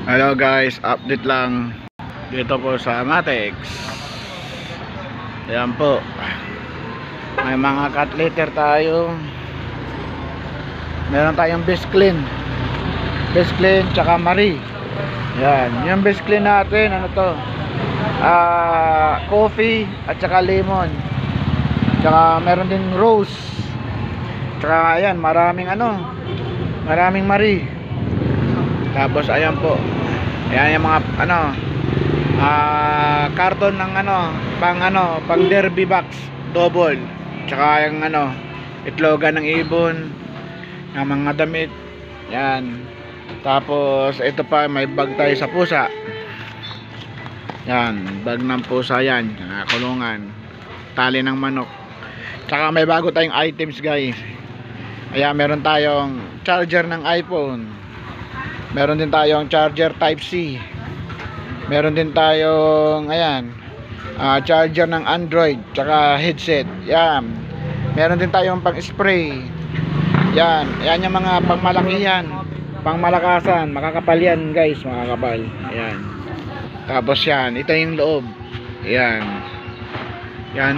Hello guys, update lang dito po sa Matex. Ayan po, may mga cut litter tayo. Meron tayong best clean tsaka Marie. Yan, yung best clean natin, ano to, coffee at saka lemon, tsaka meron din rose, tsaka ayan, maraming Marie. Tapos ayan po, ayan yung mga karton ng pang derby box double, tsaka yung itlogan ng ibon, ng mga damit. Yan. Tapos ito pa, may bag tayo sa pusa. Yan, bag ng pusa yan, kulungan, tali ng manok. Tsaka may bago tayong items guys. Ayan, meron tayong charger ng iPhone, meron din tayong charger type C, meron din tayong charger ng Android tsaka headset. Yan, meron din tayong pang spray. Yan yung mga pangmalakihan, pangmalakasan, makakapal yan guys, makakapal. Ayan. Tapos yan, ito yung loob. Yan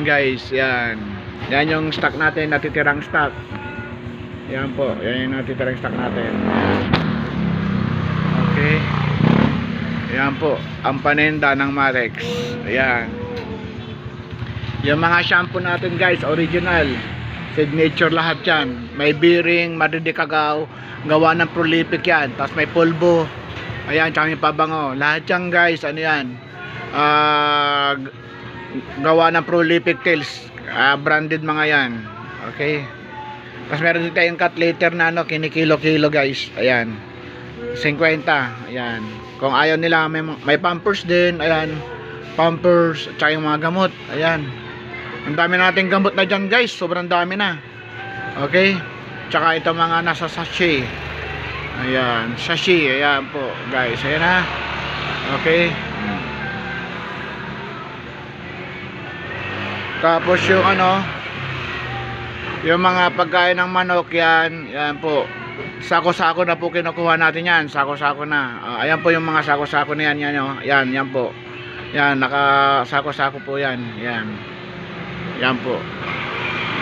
guys, yan yung stock natin, natitirang stock. Yan po, yan yung natitirang stock natin. Okay. Yan po, ang paninda ng Matex. Ayan. Yung mga shampoo natin guys, original, signature lahat yan. May bearing, madidikagaw, gawa ng prolific yan. Tapos may pulbo. Ayan, tsaka yung pabango. Lahat yan guys, gawa ng prolific tails. Branded mga yan. Okay. Tapos meron din tayong cut litter na kinikilo-kilo guys. Ayan. 50. Ayan. Kung ayaw nila, may pampers din. Ayan. Pampers, tsaka yung mga gamot. Ayan. Ang dami nating gamot na dyan guys, sobrang dami na. Okay. Tsaka ito mga nasa sachet. Ayan, sachet. Ayan po guys, ayan na. Okay. Tapos yung yung mga pagkain ng manok, yan po, sako-sako na po kinukuha natin yan. Sako-sako na. Ayan po yung mga sako-sako na yan. Yan po. Yan, naka sako-sako po yan. Yan po.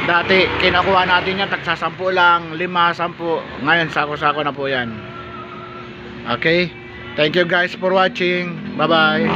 Dati kinukuha natin yan, tagsa 10 lang, 5, 10. Ngayon sako-sako na po yan. Okay? Thank you guys for watching. Bye bye.